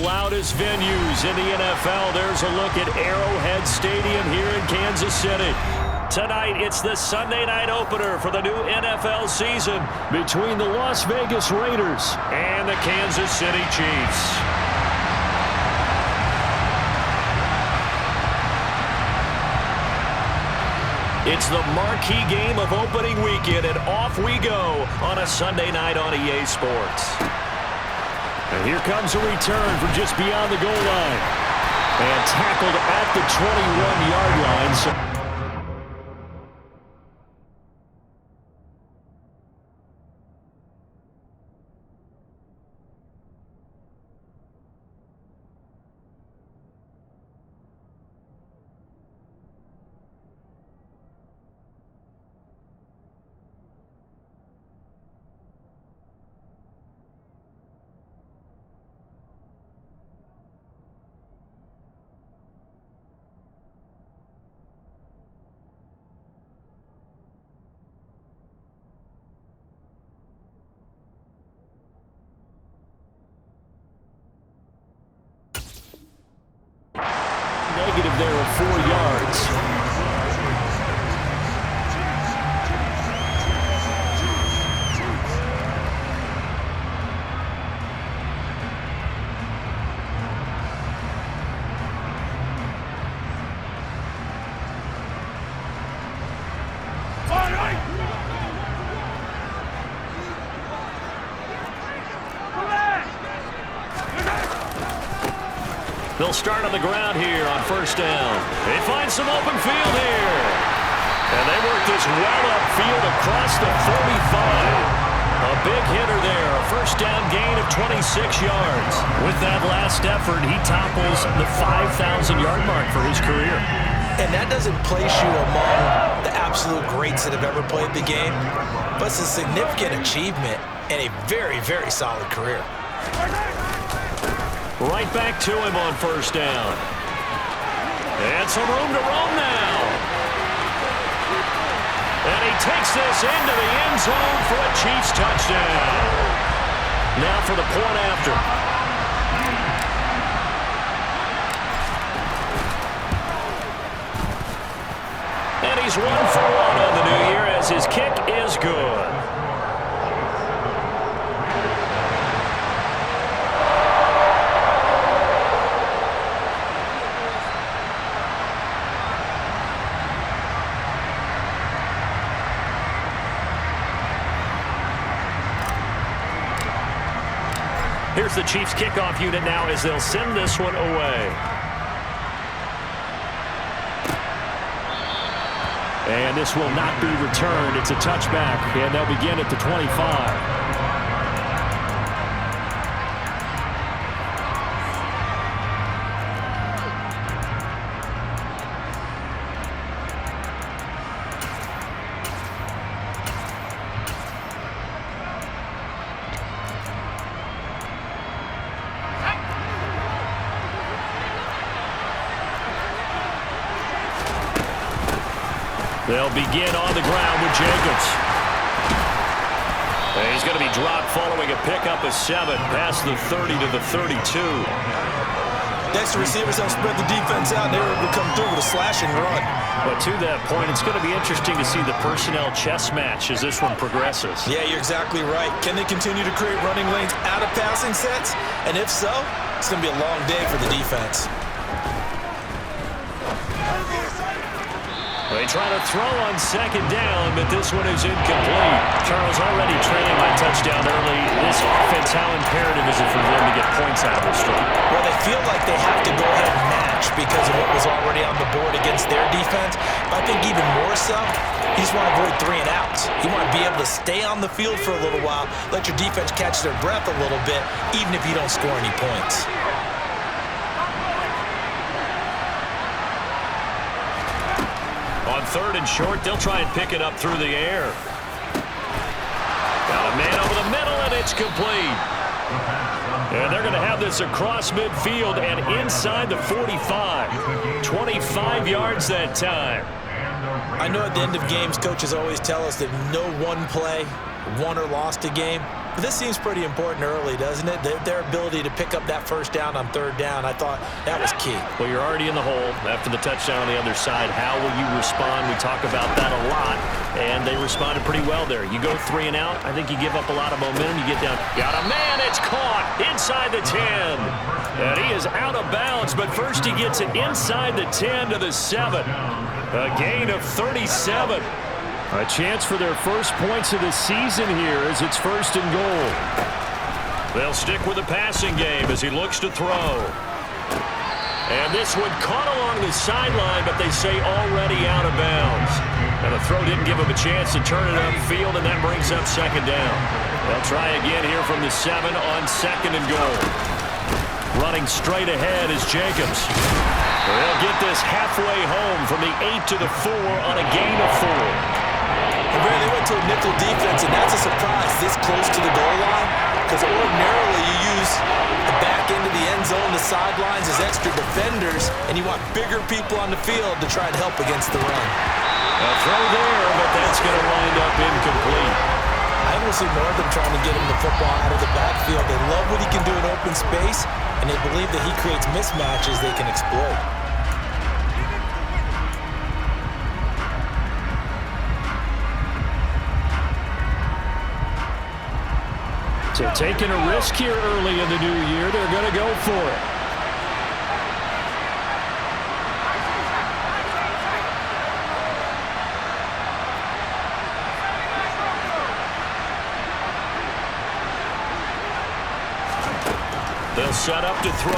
loudest venues in the NFL. There's a look at Arrowhead Stadium here in Kansas City. Tonight, it's the Sunday night opener for the new NFL season between the Las Vegas Raiders and the Kansas City Chiefs. It's the marquee game of opening weekend, and off we go on a Sunday night on EA Sports. And here comes a return from just beyond the goal line. And tackled at the 21-yard line. Negative there of 4 yards. They'll start on the ground here on first down. They find some open field here. And they work this well upfield across the 45. A big hitter there. A first down gain of 26 yards. With that last effort, he topples the 5,000-yard mark for his career. And that doesn't place you among the absolute greats that have ever played the game, but it's a significant achievement and a very, very solid career. Right back to him on first down. And some room to roam now. And he takes this into the end zone for a Chiefs touchdown. Now for the point after. And he's 1 for 1 on the new year as his kick is good. Here's the Chiefs kickoff unit now as they'll send this one away. And this will not be returned. It's a touchback, and they'll begin at the 25. They'll begin on the ground with Jacobs. And he's going to be dropped following a pickup of 7 past the 30 to the 32. Next, the receivers have spread the defense out, and they're able to come through with a slash and run. But to that point, it's going to be interesting to see the personnel chess match as this one progresses. Yeah, you're exactly right. Can they continue to create running lanes out of passing sets? And if so, it's going to be a long day for the defense. They try to throw on second down, but this one is incomplete. Charles already trailing by touchdown early. This offense, how imperative is it for them to get points out of this drive? Well, they feel like they have to go ahead and match because of what was already on the board against their defense. But I think even more so, you just want to avoid 3 and outs. You want to be able to stay on the field for a little while, let your defense catch their breath a little bit, even if you don't score any points. On third and short, they'll try and pick it up through the air. Got a man over the middle, and it's complete. And they're going to have this across midfield and inside the 45. 25 yards that time. I know at the end of games, coaches always tell us that no one play won or lost a game. But this seems pretty important early, doesn't it? Their ability to pick up that first down on third down, I thought that was key. Well, you're already in the hole after the touchdown on the other side. How will you respond? We talk about that a lot, and they responded pretty well there. You go 3 and out, I think you give up a lot of momentum. You get down. Got a man, it's caught inside the 10. And he is out of bounds, but first he gets it inside the 10 to the 7. A gain of 37. A chance for their first points of the season here as it's 1st and goal. They'll stick with the passing game as he looks to throw. And this one caught along the sideline, but they say already out of bounds. And the throw didn't give him a chance to turn it upfield, and that brings up 2nd down. They'll try again here from the 7 on 2nd and goal. Running straight ahead is Jacobs. They'll get this halfway home from the 8 to the 4 on a gain of 4. They went to a nickel defense, and that's a surprise this close to the goal line, because ordinarily you use the back end of the end zone, the sidelines as extra defenders, and you want bigger people on the field to try and help against the run. A throw there, but that's going to wind up incomplete. I think we'll see more of them trying to get him the football out of the backfield. They love what he can do in open space, and they believe that he creates mismatches they can exploit. So taking a risk here early in the new year, they're going to go for it. They'll set up to throw.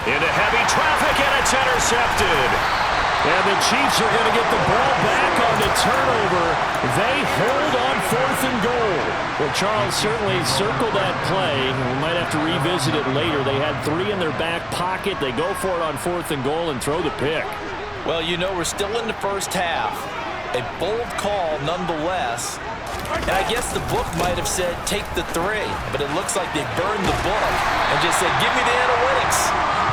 Into heavy traffic, and it's intercepted. And the Chiefs are going to get the ball back on the turnover. They hold on 4th and goal. Well, Charles certainly circled that play. We might have to revisit it later. They had 3 in their back pocket. They go for it on 4th and goal and throw the pick. Well, you know, we're still in the first half. A bold call nonetheless. And I guess the book might have said take the 3, but it looks like they burned the book and just said give me the analytics.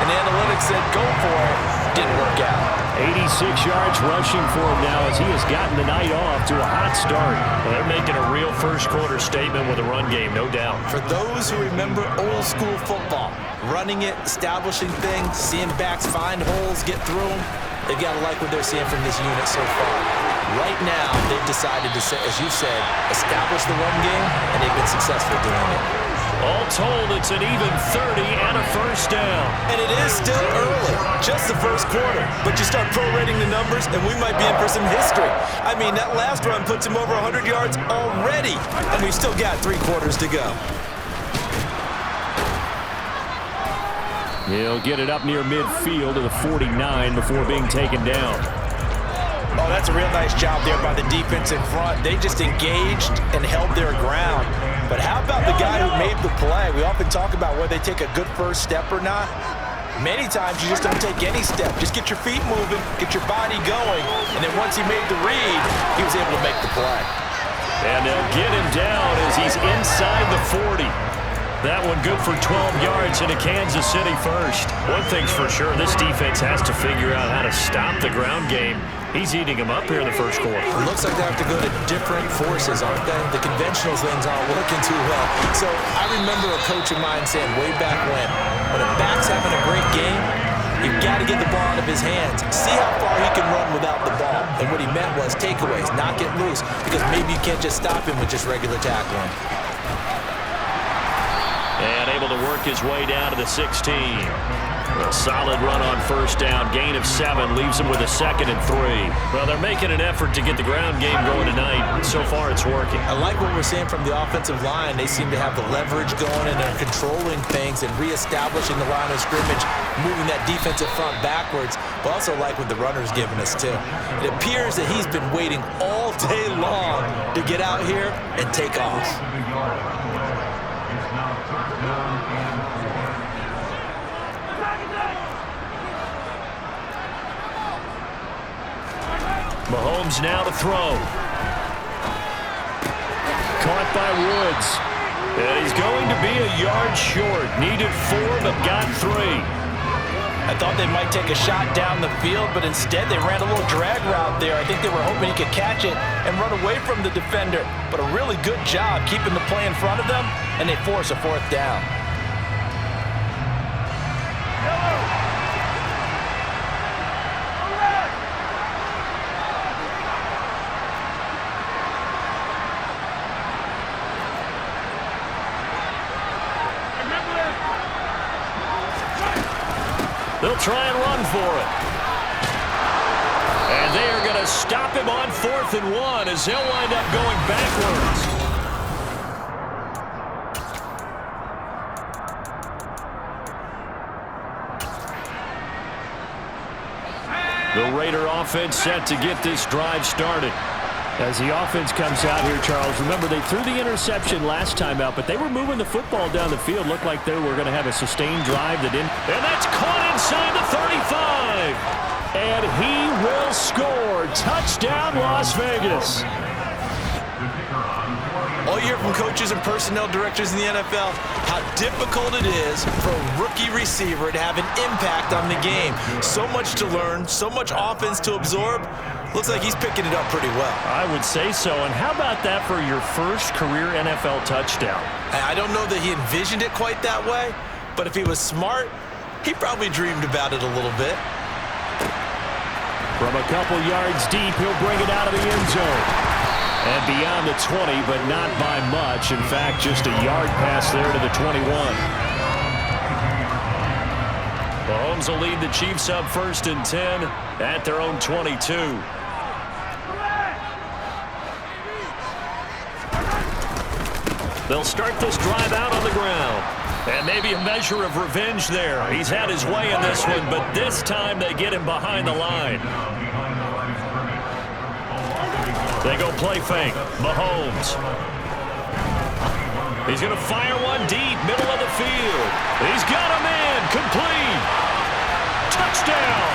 And the analytics said go for it. Didn't work out. 86 yards rushing for him now as he has gotten the night off to a hot start. Well, they're making a real first-quarter statement with a run game, no doubt. For those who remember old-school football, running it, establishing things, seeing backs find holes, get through them, they've got to like what they're seeing from this unit so far. Right now, they've decided to, as you said, establish the run game, and they've been successful doing it. All told, it's an even 30 and a first down. And it is still early, just the first quarter. But you start prorating the numbers, and we might be in for some history. I mean, that last run puts him over 100 yards already, and we've still got 3 quarters to go. He'll get it up near midfield to the 49 before being taken down. Oh, that's a real nice job there by the defense in front. They just engaged and held their ground. But how about the guy who made the play? We often talk about whether they take a good first step or not. Many times you just don't take any step. Just get your feet moving, get your body going, and then once he made the read, he was able to make the play. And they'll get him down as he's inside the 40. That one good for 12 yards into Kansas City first. One thing's for sure, this defense has to figure out how to stop the ground game. He's eating them up here in the first quarter. It looks like they have to go to different forces, aren't they? The conventional things aren't working too well. So I remember a coach of mine saying way back when a back's having a great game, you've got to get the ball out of his hands. See how far he can run without the ball. And what he meant was takeaways, not get loose, because maybe you can't just stop him with just regular tackling. And able to work his way down to the 16. A solid run on first down. Gain of 7 leaves him with a 2nd and 3. Well, they're making an effort to get the ground game going tonight. So far, it's working. I like what we're seeing from the offensive line. They seem to have the leverage going, and they're controlling things and reestablishing the line of scrimmage, moving that defensive front backwards. But also like what the runner's giving us, too. It appears that he's been waiting all day long to get out here and take off. Mahomes now to throw. Caught by Woods. And he's going to be a yard short. Needed 4, but got 3. I thought they might take a shot down the field, but instead they ran a little drag route there. I think they were hoping he could catch it and run away from the defender. But a really good job keeping the play in front of them, and they force a 4th down. They'll try and run for it. And they are going to stop him on 4th and 1 as he'll wind up going backwards. The Raider offense set to get this drive started. As the offense comes out here, Charles, remember they threw the interception last time out, but they were moving the football down the field. Looked like they were going to have a sustained drive that didn't. And that's caught inside the 35. And he will score. Touchdown, Las Vegas. All you hear from coaches and personnel directors in the NFL, how difficult it is for a rookie receiver to have an impact on the game. So much to learn, so much offense to absorb. Looks like he's picking it up pretty well. I would say so. And how about that for your first career NFL touchdown? I don't know that he envisioned it quite that way, but if he was smart, he probably dreamed about it a little bit. From a couple yards deep, he'll bring it out of the end zone. And beyond the 20, but not by much. In fact, just a yard pass there to the 21. Mahomes will lead the Chiefs up 1st and 10 at their own 22. They'll start this drive out on the ground. And maybe a measure of revenge there. He's had his way in this one, but this time they get him behind the line. They go play fake. Mahomes. He's going to fire one deep, middle of the field. He's got him in. Complete. Touchdown.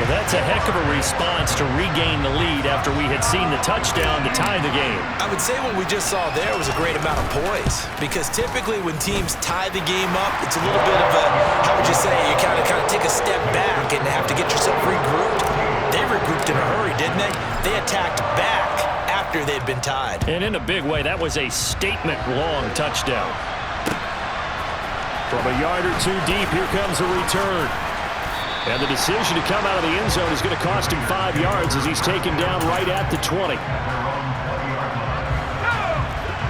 Well, that's a heck of a response to regain the lead after we had seen the touchdown to tie the game. I would say what we just saw there was a great amount of poise, because typically when teams tie the game up, it's a little bit of a, how would you say, you kind of take a step back and have to get yourself regrouped. They regrouped in a hurry, didn't they? They attacked back after they'd been tied. And in a big way, that was a statement-long touchdown. From a yard or two deep, here comes a return. And the decision to come out of the end zone is going to cost him 5 yards as he's taken down right at the 20.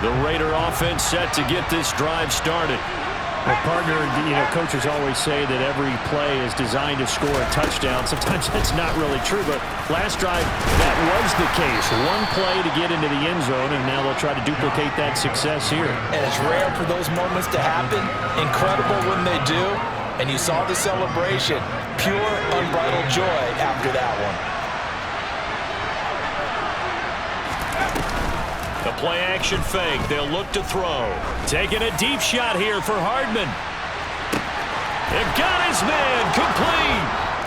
The Raider offense set to get this drive started. My partner, coaches always say that every play is designed to score a touchdown. Sometimes that's not really true, but last drive, that was the case. One play to get into the end zone, and now they'll try to duplicate that success here. And it's rare for those moments to happen. Incredible when they do. And you saw the celebration. Pure, unbridled joy after that one. The play-action fake. They'll look to throw. Taking a deep shot here for Hardman. They've got his man. Complete.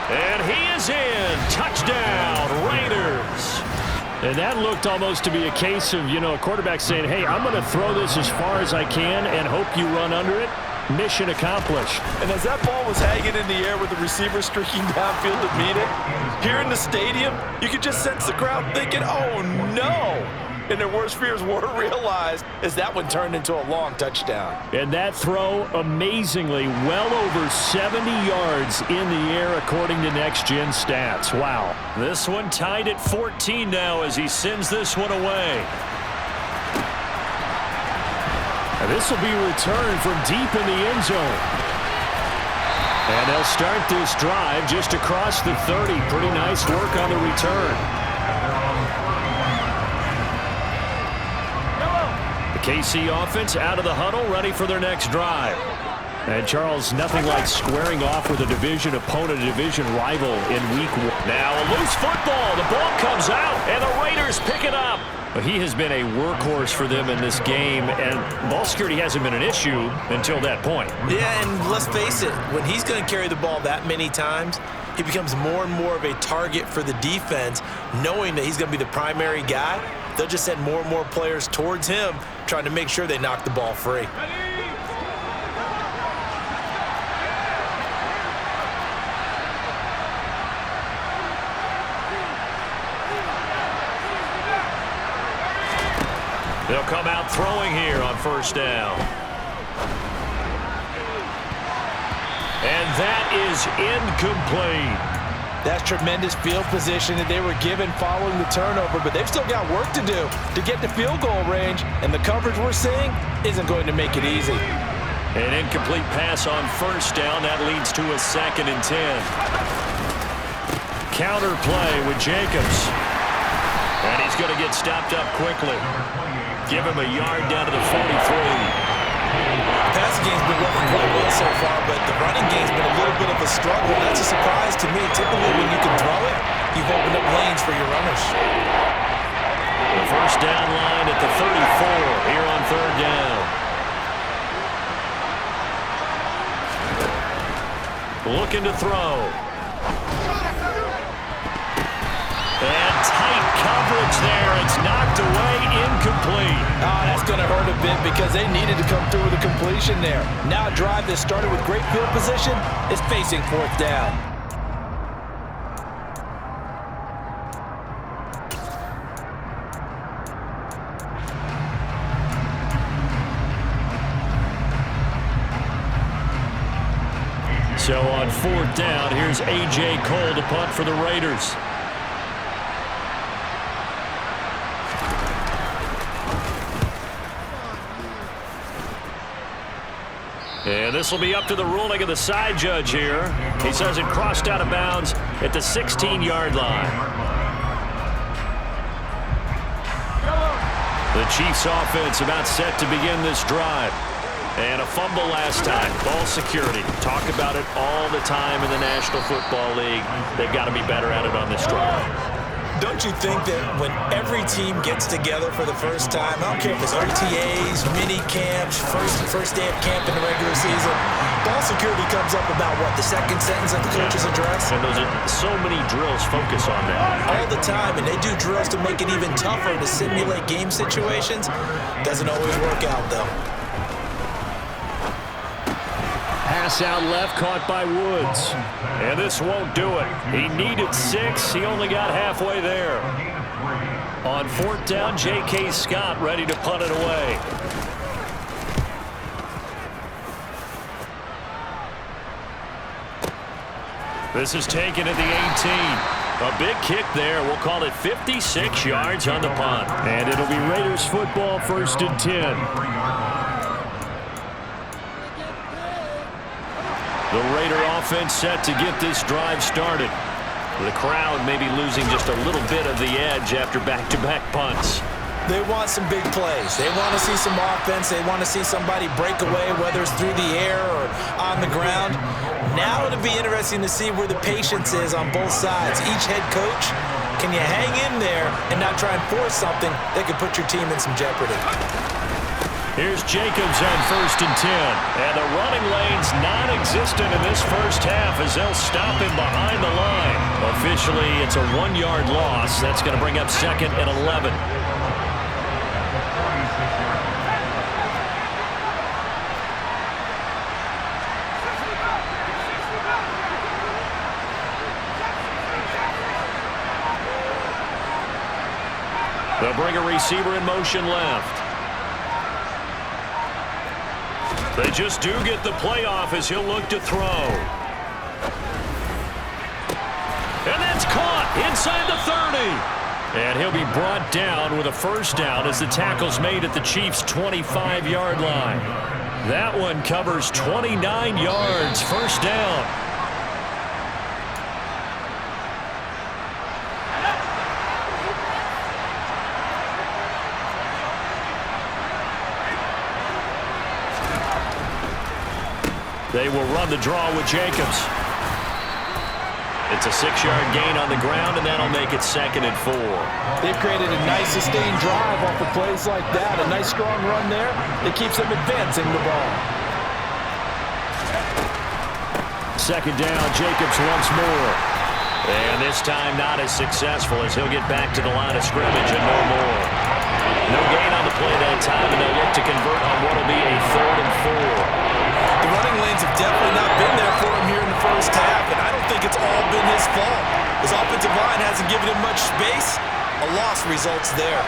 And he is in. Touchdown, Raiders. And that looked almost to be a case of, a quarterback saying, hey, I'm going to throw this as far as I can and hope you run under it. Mission accomplished. And as that ball was hanging in the air with the receiver streaking downfield to meet it, here in the stadium, you could just sense the crowd thinking, oh, no. And their worst fears were realized as that one turned into a long touchdown. And that throw, amazingly, well over 70 yards in the air according to Next Gen Stats. Wow. This one tied at 14 now as he sends this one away. And this will be returned from deep in the end zone. And they'll start this drive just across the 30. Pretty nice work on the return. The KC offense out of the huddle, ready for their next drive. And Charles, nothing like squaring off with a division opponent, a division rival in week 1. Now a loose football. The ball comes out, and the Raiders pick it up. But he has been a workhorse for them in this game, and ball security hasn't been an issue until that point. Yeah, and let's face it, when he's going to carry the ball that many times, he becomes more and more of a target for the defense, knowing that he's going to be the primary guy. They'll just send more and more players towards him, trying to make sure they knock the ball free. They'll come out throwing here on first down. And that is incomplete. That's tremendous field position that they were given following the turnover, but they've still got work to do to get to field goal range, and the coverage we're seeing isn't going to make it easy. An incomplete pass on first down. That leads to a 2nd and 10. Counter play with Jacobs. And he's going to get stopped up quickly. Give him a yard down to the 43. Passing game's been working quite well so far, but the running game's been a little bit of a struggle. That's a surprise to me. Typically, when you can throw it, you've opened up lanes for your runners. The first down line at the 34 here on 3rd down. Looking to throw. And tight coverage there. It's knocked away, incomplete. That's going to hurt a bit because they needed to come through with a completion there. Now a drive that started with great field position is facing 4th down. So on 4th down, here's A.J. Cole to punt for the Raiders. And this will be up to the ruling of the side judge here. He says it crossed out of bounds at the 16-yard line. The Chiefs offense about set to begin this drive. And a fumble last time. Ball security. Talk about it all the time in the National Football League. They've got to be better at it on this drive. Don't you think that when every team gets together for the first time, I don't care if it's OTAs, mini camps, first day of camp in the regular season, ball security comes up about what, the 2nd sentence of the coach's address? And those are so many drills focus on that. All the time, and they do drills to make it even tougher to simulate game situations. Doesn't always work out, though. Pass out left, caught by Woods. And this won't do it. He needed 6. He only got halfway there. On 4th down, J.K. Scott ready to punt it away. This is taken at the 18. A big kick there. We'll call it 56 yards on the punt. And it'll be Raiders football, 1st and 10. The Raider offense set to get this drive started. The crowd may be losing just a little bit of the edge after back-to-back punts. They want some big plays. They want to see some offense. They want to see somebody break away, whether it's through the air or on the ground. Now it'll be interesting to see where the patience is on both sides. Each head coach, can you hang in there and not try and force something that could put your team in some jeopardy? Here's Jacobs on 1st and 10. And the running lane's non-existent in this first half as they'll stop him behind the line. Officially, it's a 1-yard loss. That's going to bring up 2nd and 11. They'll bring a receiver in motion left. They just do get the play off as he'll look to throw. And that's caught inside the 30. And he'll be brought down with a first down as the tackle's made at the Chiefs' 25-yard line. That one covers 29 yards, first down. They will run the draw with Jacobs. It's a 6-yard gain on the ground, and that'll make it 2nd and 4. They've created a nice sustained drive off of plays like that. A nice strong run there that keeps them advancing the ball. 2nd down, Jacobs once more. And this time not as successful as he'll get back to the line of scrimmage and no more. No gain on the play that time, and they'll look to convert on what will be a 3rd and 4. The running lanes have definitely not been there for him here in the first half, and I don't think it's all been his fault. His offensive line hasn't given him much space. A loss results there.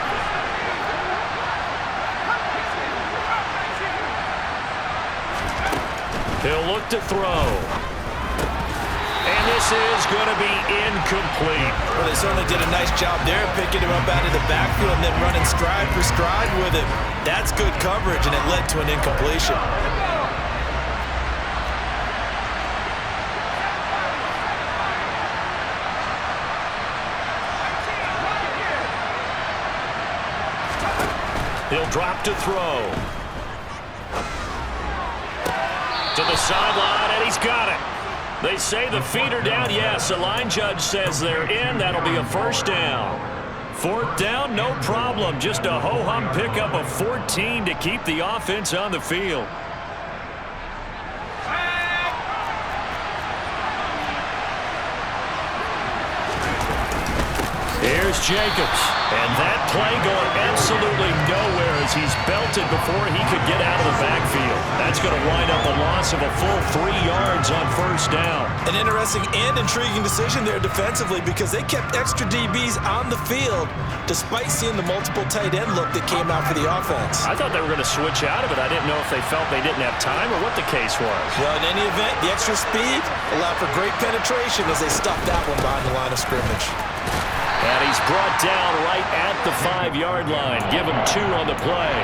He'll look to throw. And this is going to be incomplete. Well, they certainly did a nice job there, picking him up out of the backfield and then running stride for stride with him. That's good coverage, and it led to an incompletion. He'll drop to throw. To the sideline, and he's got it. They say the feet are down. Yes, the line judge says they're in. That'll be a first down. Fourth down, no problem. Just a ho-hum pickup of 14 to keep the offense on the field. Here's Jacobs. And that play going absolutely nowhere as he's belted before he could get out of the backfield. That's going to wind up a loss of a full 3 yards on first down. An interesting and intriguing decision there defensively because they kept extra DBs on the field despite seeing the multiple tight end look that came out for the offense. I thought they were going to switch out of it. I didn't know if they felt they didn't have time or what the case was. Well, in any event, the extra speed allowed for great penetration as they stuffed that one behind the line of scrimmage. And he's brought down right at the 5-yard line. Give him 2 on the play.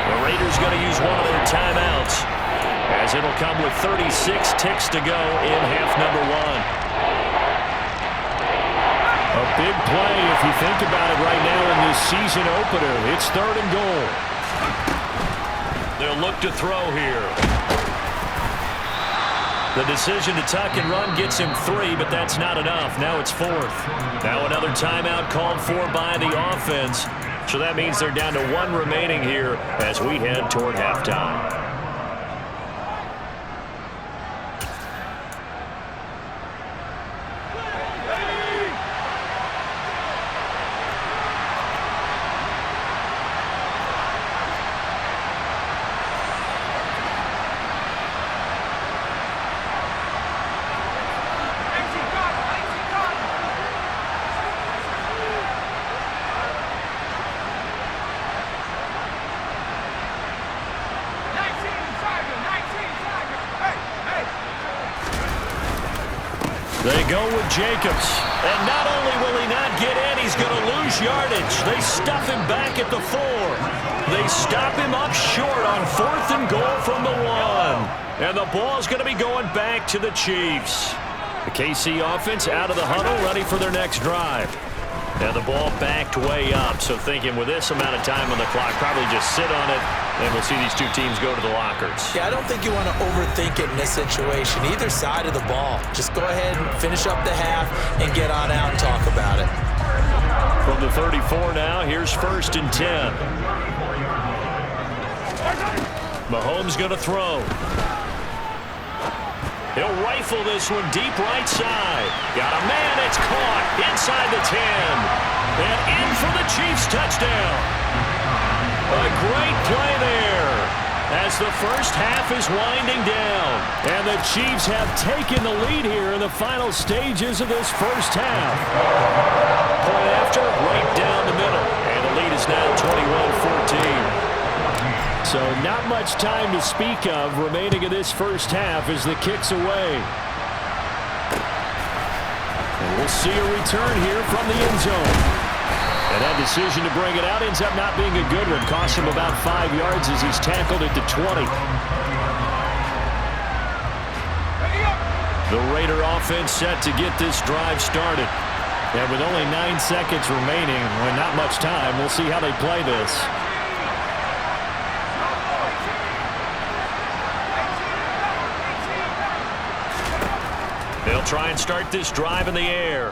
The Raiders going to use one of their timeouts as it'll come with 36 ticks to go in half number 1. A big play if you think about it right now in this season opener. It's 3rd and goal. They'll look to throw here. The decision to tuck and run gets him 3, but that's not enough. Now it's 4th. Now another timeout called for by the offense. So that means they're down to 1 remaining here as we head toward halftime. They go with Jacobs. And not only will he not get in, he's going to lose yardage. They stuff him back at the 4. They stop him up short on 4th and goal from the 1. And the ball's going to be going back to the Chiefs. The KC offense out of the huddle, ready for their next drive. Now the ball backed way up, so thinking with this amount of time on the clock, probably just sit on it, and we'll see these two teams go to the lockers. Yeah, I don't think you want to overthink it in this situation, either side of the ball. Just go ahead and finish up the half and get on out and talk about it. From the 34 now, here's 1st and 10. Mahomes going to throw. He'll rifle this one deep right side. Got a man, it's caught inside the 10. And in for the Chiefs touchdown. A great play there as the first half is winding down. And the Chiefs have taken the lead here in the final stages of this first half. Point after, right down the middle. And the lead is now 21-14. So not much time to speak of remaining in this first half as the kick's away. And we'll see a return here from the end zone. And that decision to bring it out ends up not being a good one. Costs him about 5 yards as he's tackled at the 20. The Raider offense set to get this drive started. And with only 9 seconds remaining, and not much time, we'll see how they play this. They'll try and start this drive in the air.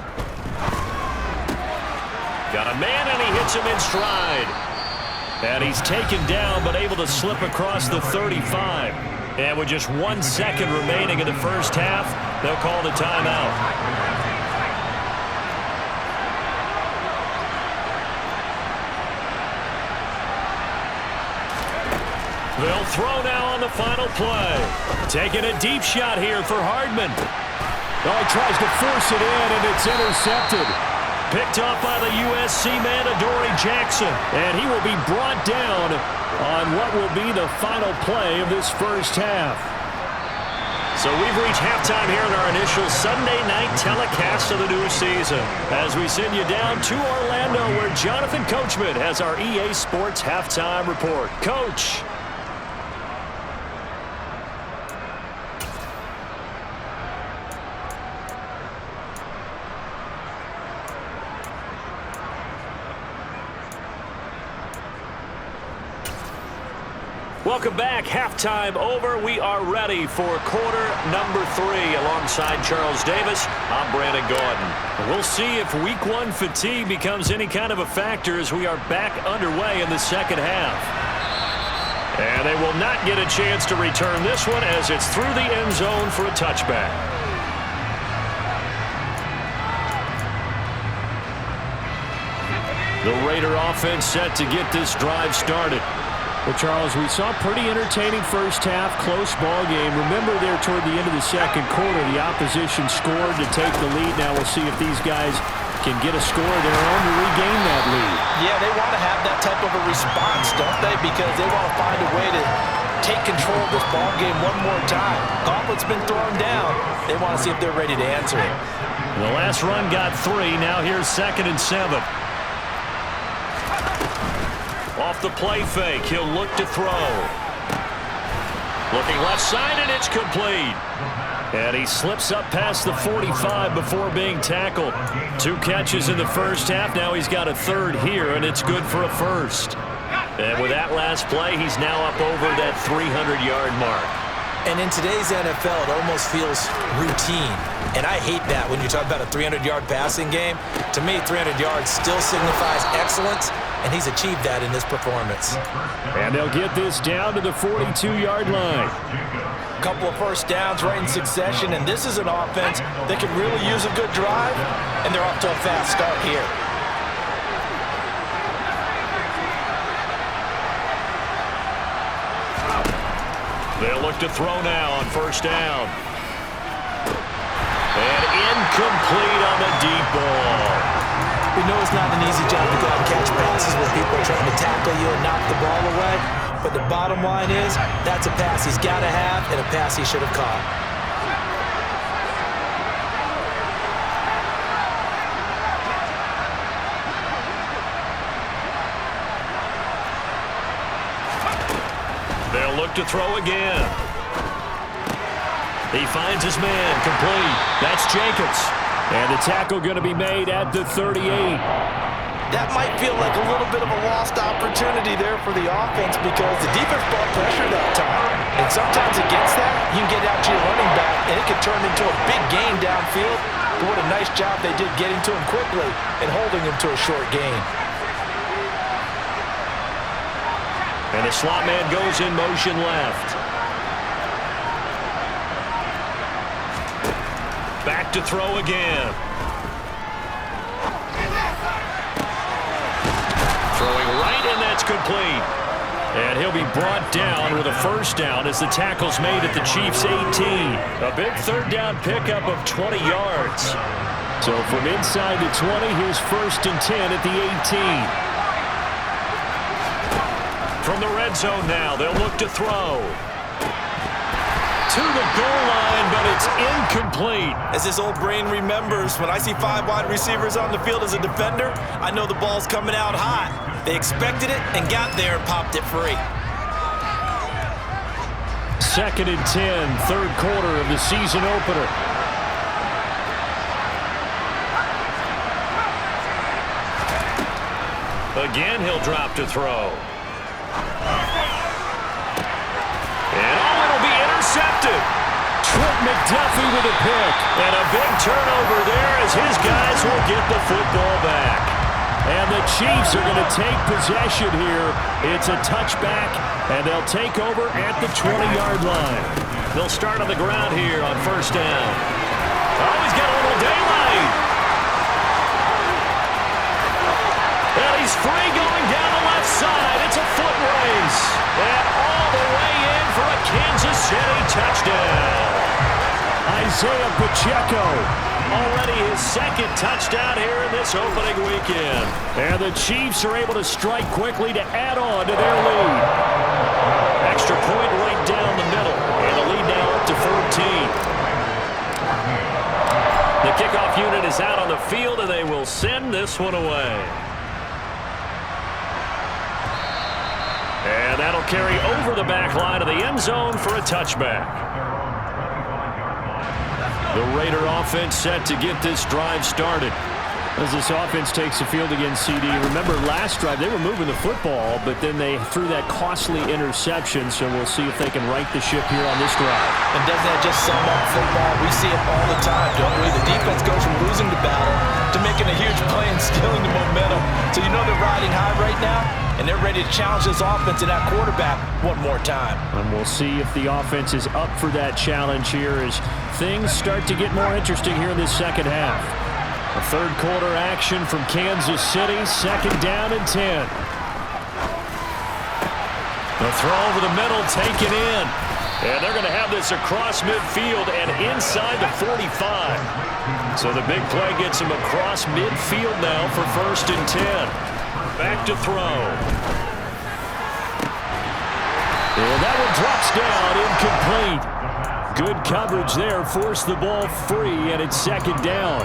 Got a man, and he hits him in stride. And he's taken down, but able to slip across the 35. And with just 1 second remaining in the first half, they'll call the timeout. They'll throw now on the final play. Taking a deep shot here for Hardman. Oh, he tries to force it in, and it's intercepted. Picked up by the USC man, Adoree Jackson. And he will be brought down on what will be the final play of this first half. So we've reached halftime here in our initial Sunday night telecast of the new season as we send you down to Orlando where Jonathan Coachman has our EA Sports halftime report. Coach. Welcome back. Halftime over. We are ready for quarter number 3 alongside Charles Davis. I'm Brandon Gaudin. We'll see if week 1 fatigue becomes any kind of a factor as we are back underway in the second half. And they will not get a chance to return this one as it's through the end zone for a touchback. The Raider offense set to get this drive started. Well, Charles, we saw a pretty entertaining first half, close ball game. Remember there toward the end of the second quarter, the opposition scored to take the lead. Now we'll see if these guys can get a score of their own to regain that lead. Yeah, they want to have that type of a response, don't they? Because they want to find a way to take control of this ball game one more time. Gauntlet's been thrown down. They want to see if they're ready to answer it. The last run got 3. Now here's 2nd and 7. Off the play fake, he'll look to throw. Looking left side, and it's complete. And he slips up past the 45 before being tackled. 2 catches in the first half. Now he's got a 3rd here, and it's good for a 1st. And with that last play, he's now up over that 300-yard mark. And in today's NFL, it almost feels routine. And I hate that when you talk about a 300-yard passing game. To me, 300 yards still signifies excellence, and he's achieved that in this performance. And they'll get this down to the 42-yard line. A couple of first downs right in succession, and this is an offense that can really use a good drive, and they're off to a fast start here. They'll look to throw now on first down. And incomplete on the deep ball. We know it's not an easy job to go out and catch passes when people are trying to tackle you and knock the ball away. But the bottom line is, that's a pass he's got to have and a pass he should have caught. They'll look to throw again. He finds his man, complete. That's Jacobs. And the tackle going to be made at the 38. That might feel like a little bit of a lost opportunity there for the offense because the defense brought pressure that time. And sometimes against that, you can get out to your running back, and it can turn into a big gain downfield. But what a nice job they did getting to him quickly and holding him to a short gain. And the slot man goes in motion left. Back to throw again. Throwing right, and that's complete. And he'll be brought down with a first down as the tackle's made at the Chiefs' 18. A big 3rd down pickup of 20 yards. So from inside the 20, here's 1st and 10 at the 18. From the red zone now, they'll look to throw. To the goal line, but it's incomplete. As this old brain remembers, when I see 5 wide receivers on the field as a defender, I know the ball's coming out hot. They expected it and got there and popped it free. 2nd and 10, 3rd quarter of the season opener. Again, he'll drop to throw. And it'll be intercepted. Trent McDuffie with a pick. And a big turnover there as his guys will get the football back. And the Chiefs are going to take possession here. It's a touchback, and they'll take over at the 20-yard line. They'll start on the ground here on first down. Oh, he's got a little daylight. And he's free going down the left side. It's a foot race. And all the way in for a Kansas City touchdown. Isaiah Pacheco. Already his 2nd touchdown here in this opening weekend. And the Chiefs are able to strike quickly to add on to their lead. Extra point right down the middle. And the lead now up to 14. The kickoff unit is out on the field, and they will send this one away. And that'll carry over the back line of the end zone for a touchback. The Raider offense set to get this drive started. As this offense takes the field against CD. Remember, last drive, they were moving the football, but then they threw that costly interception, so we'll see if they can right the ship here on this drive. And doesn't that just sum up football? We see it all the time, don't we? The defense goes from losing the battle to making a huge play and stealing the momentum. So you know they're riding high right now, and they're ready to challenge this offense and that quarterback one more time. And we'll see if the offense is up for that challenge here as things start to get more interesting here in this second half. A third quarter action from Kansas City, 2nd down and 10. The throw over the middle, taken in. And they're going to have this across midfield and inside the 45. So the big play gets him across midfield now for 1st and 10. Back to throw. And that one drops down, incomplete. Good coverage there, forced the ball free, and it's 2nd down.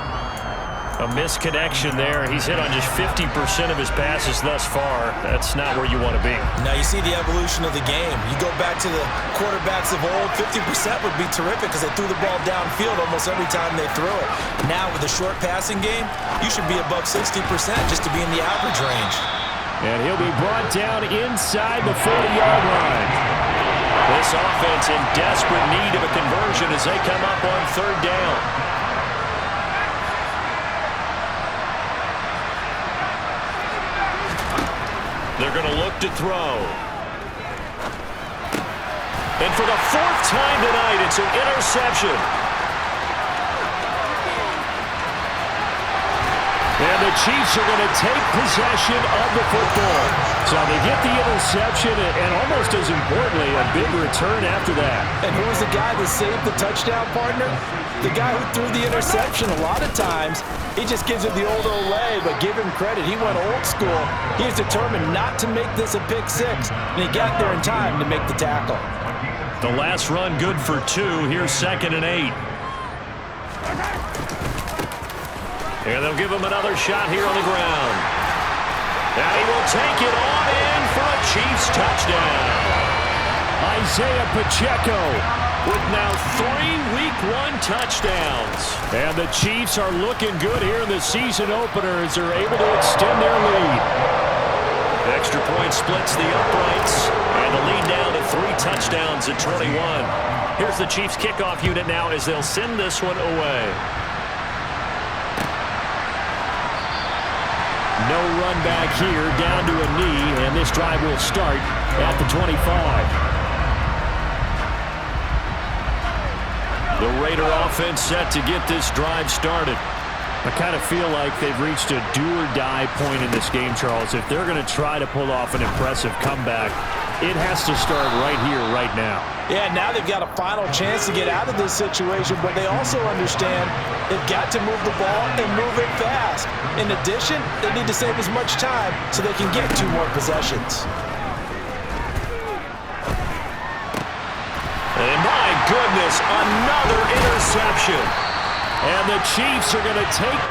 A misconnection there. He's hit on just 50% of his passes thus far. That's not where you want to be. Now you see the evolution of the game. You go back to the quarterbacks of old, 50% would be terrific because they threw the ball downfield almost every time they threw it. Now with the short passing game, you should be above 60% just to be in the average range. And he'll be brought down inside the 40-yard line. This offense in desperate need of a conversion as they come up on 3rd down. They're going to look to throw. And for the 4th time tonight, it's an interception. And the Chiefs are going to take possession of the football. So they get the interception and almost as importantly, a big return after that. And who was the guy that saved the touchdown, partner? The guy who threw the interception. A lot of times, he just gives it the old Olay, but give him credit. He went old school. He is determined not to make this a pick 6, and he got there in time to make the tackle. The last run good for 2. Here's 2nd and 8. And they'll give him another shot here on the ground. And he will take it on in for a Chiefs touchdown. Isaiah Pacheco with now 3 Week 1 touchdowns. And the Chiefs are looking good here in the season opener as they're able to extend their lead. Extra point splits the uprights, and the lead down to 3 touchdowns at 21. Here's the Chiefs kickoff unit now as they'll send this one away. No run back here, down to a knee, and this drive will start at the 25. The Raider offense set to get this drive started. I kind of feel like they've reached a do-or-die point in this game, Charles. If they're going to try to pull off an impressive comeback, it has to start right here, right now. Yeah, now they've got a final chance to get out of this situation, but they also understand they've got to move the ball and move it fast. In addition, they need to save as much time so they can get 2 more possessions. And my goodness, another interception. And the Chiefs are going to take